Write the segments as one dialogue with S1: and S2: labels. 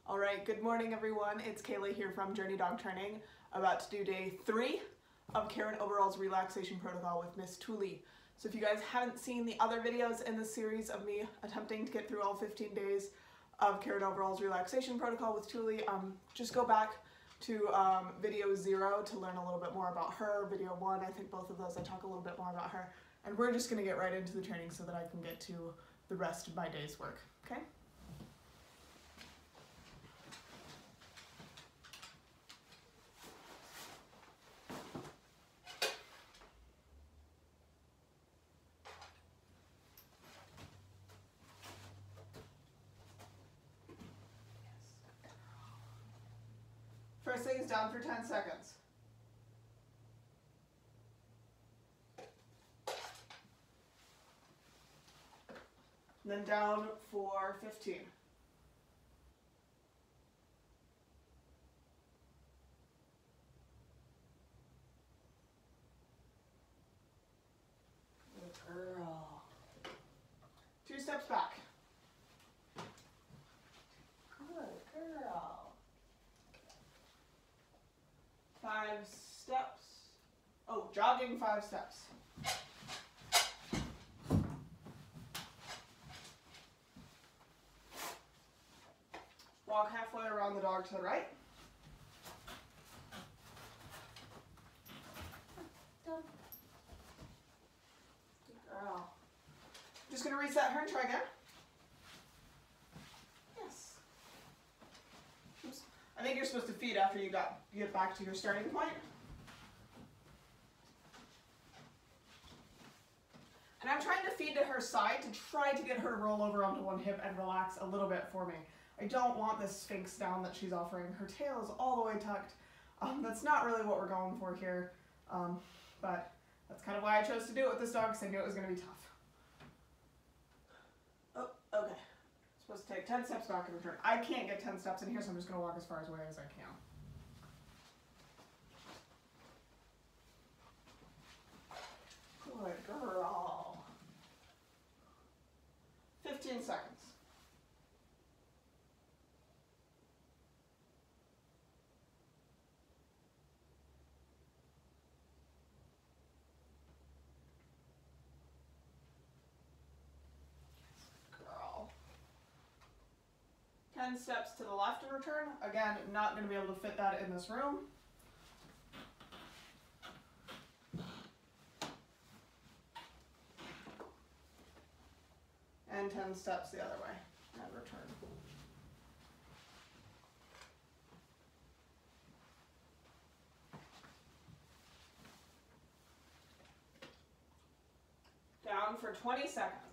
S1: All right, good morning everyone. It's Kayla here from Journey Dog Training, about to do day 3 of Karen Overall's relaxation protocol with Miss Tule. So if you guys haven't seen the other videos in this series of me attempting to get through all 15 days of Karen Overall's relaxation protocol with Tule, just go back to video 0 to learn a little bit more about her. Video 1, I think both of those I talk a little bit more about her. And we're just gonna get right into the training so that I can get to the rest of my day's work, okay? First thing is down for 10 seconds. And then down for 15. Good girl. 2 steps back. Good girl. 5 steps. Oh, jogging 5 steps. Walk halfway around the dog to the right. Done. Good girl. Just going to reset her and try again. Yes. Oops. I think you're supposed to feed after you get back to your starting point. And I'm trying to feed to her side to try to get her to roll over onto one hip and relax a little bit for me. I don't want this Sphinx down that she's offering. Her tail is all the way tucked. That's not really what we're going for here, but that's kind of why I chose to do it with this dog, because I knew it was going to be tough. Oh, okay. Supposed to take 10 steps back and return. I can't get 10 steps in here, so I'm just going to walk as far away as I can. Good girl. 15 seconds. Girl. 10 steps to the left and return. Again, not going to be able to fit that in this room. And 10 steps the other way and return. Down for 20 seconds.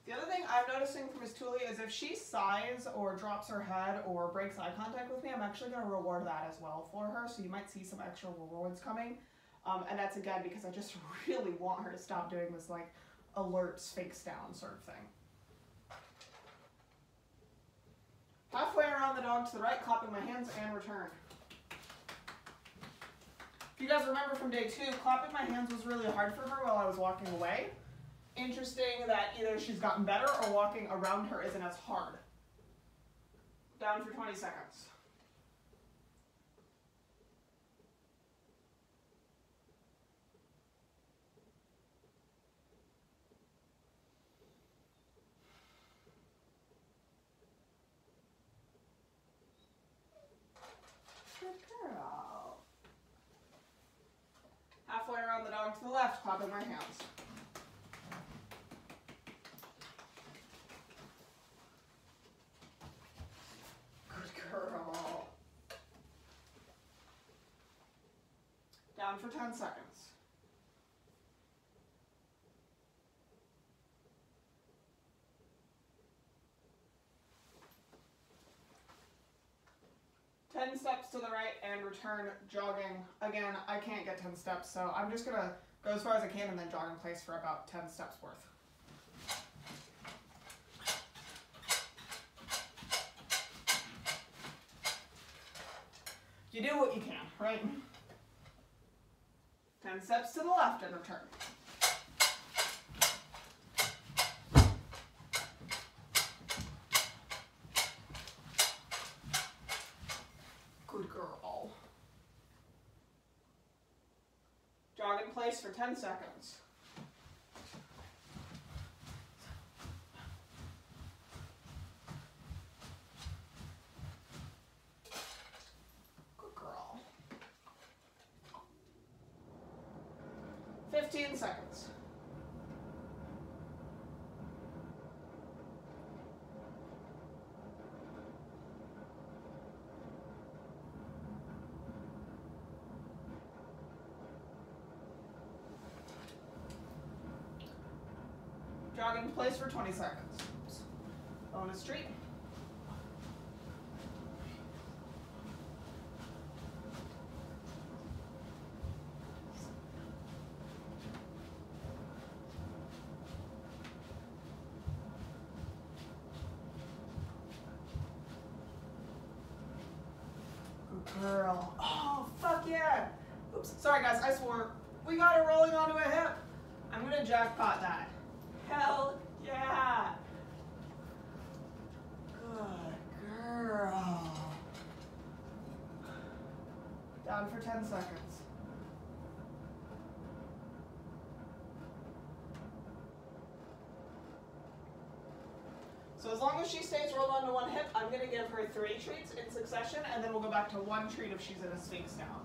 S1: The other thing I'm noticing from Miss Tule is if she sighs or drops her head or breaks eye contact with me, I'm actually going to reward that as well for her. So you might see some extra rewards coming. And that's again because I just really want her to stop doing this like alert Sphinx down sort of thing. Halfway around the dog to the right, clapping my hands and return. If you guys remember from day 2, clapping my hands was really hard for her while I was walking away. Interesting that either she's gotten better or walking around her isn't as hard. Down for 20 seconds. Good girl. Halfway around the dog to the left, clapping my hands. Girl. Down for 10 seconds. Steps to the right and return jogging. Again, I can't get 10 steps, so I'm just going to go as far as I can and then jog in place for about 10 steps worth. You do what you can, right? 10 steps to the left and return. Good girl. Jog in place for 10 seconds. Good girl. 15 seconds. Jog in place for 20 seconds. Bonus treat. Good girl. Oh, fuck yeah. Oops, sorry guys, I swore. We got her rolling onto a hip. I'm gonna jackpot that. Hell yeah! Good girl. Down for 10 seconds. So as long as she stays rolled onto one hip, I'm going to give her 3 treats in succession, and then we'll go back to 1 treat if she's in a Sphinx down.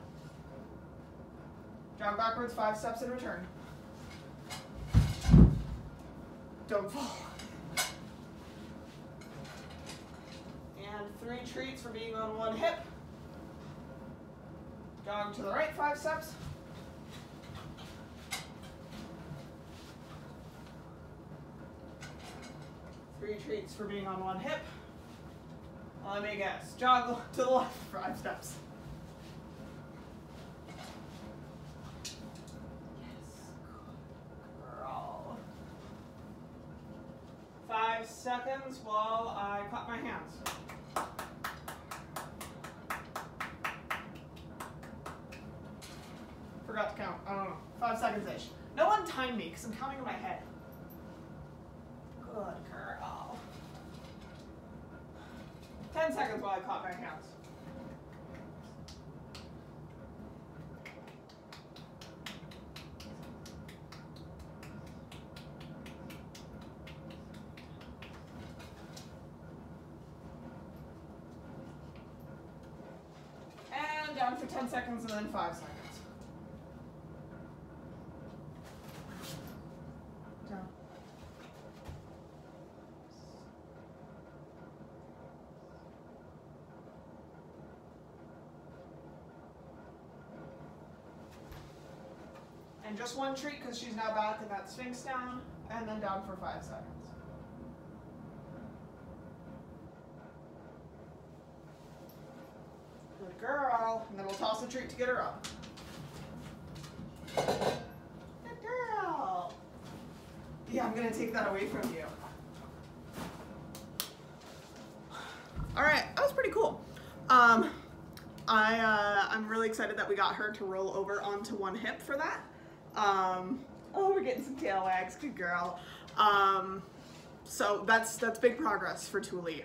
S1: Jog backwards 5 steps and return. Don't fall. And 3 treats for being on 1 hip. Jog to the right 5 steps. Three treats for being on 1 hip. Let me guess. Jog to the left 5 steps. Seconds while I clap my hands. Forgot to count. I don't know. 5 seconds-ish. No one timed me because I'm counting in my head. Good girl. 10 seconds while I clap my hands. Down for 10 seconds and then 5 seconds. Down. And just 1 treat because she's now back in that Sphinx down, and then down for 5 seconds. Good girl. And then we'll toss a treat to get her up. Good girl. Yeah, I'm gonna take that away from you. All right, that was pretty cool. I'm really excited that we got her to roll over onto 1 hip for that. Oh, we're getting some tail wags. Good girl. So that's big progress for Tule.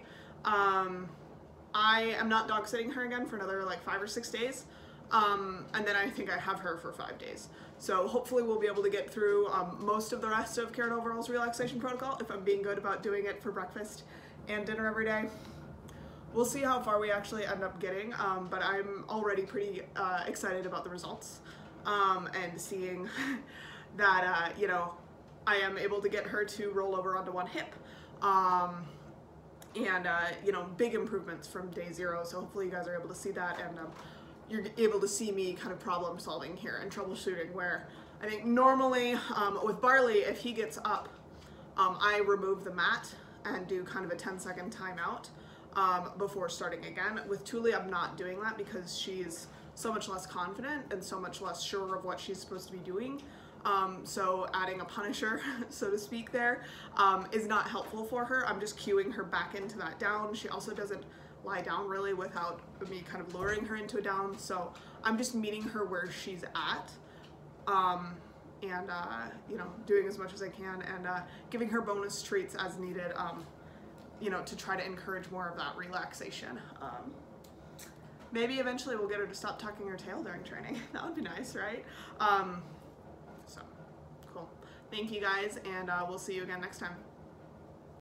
S1: I am not dog sitting her again for another like 5 or 6 days. And then I think I have her for 5 days. So hopefully we'll be able to get through most of the rest of Karen Overall's relaxation protocol if I'm being good about doing it for breakfast and dinner every day. We'll see how far we actually end up getting, but I'm already pretty excited about the results and seeing that, you know, I am able to get her to roll over onto 1 hip. You know, big improvements from day 0, so hopefully you guys are able to see that, and you're able to see me kind of problem solving here and troubleshooting, where I think normally with Barley, if he gets up, I remove the mat and do kind of a 10-second timeout before starting again. With Tule, I'm not doing that because she's so much less confident and so much less sure of what she's supposed to be doing. So adding a punisher, so to speak, there is not helpful for her. I'm just cueing her back into that down. She also doesn't lie down really without me kind of luring her into a down. So I'm just meeting her where she's at, and you know, doing as much as I can, and giving her bonus treats as needed, you know, to try to encourage more of that relaxation. Maybe eventually we'll get her to stop tucking her tail during training. That would be nice, right? So cool. Thank you guys, and we'll see you again next time.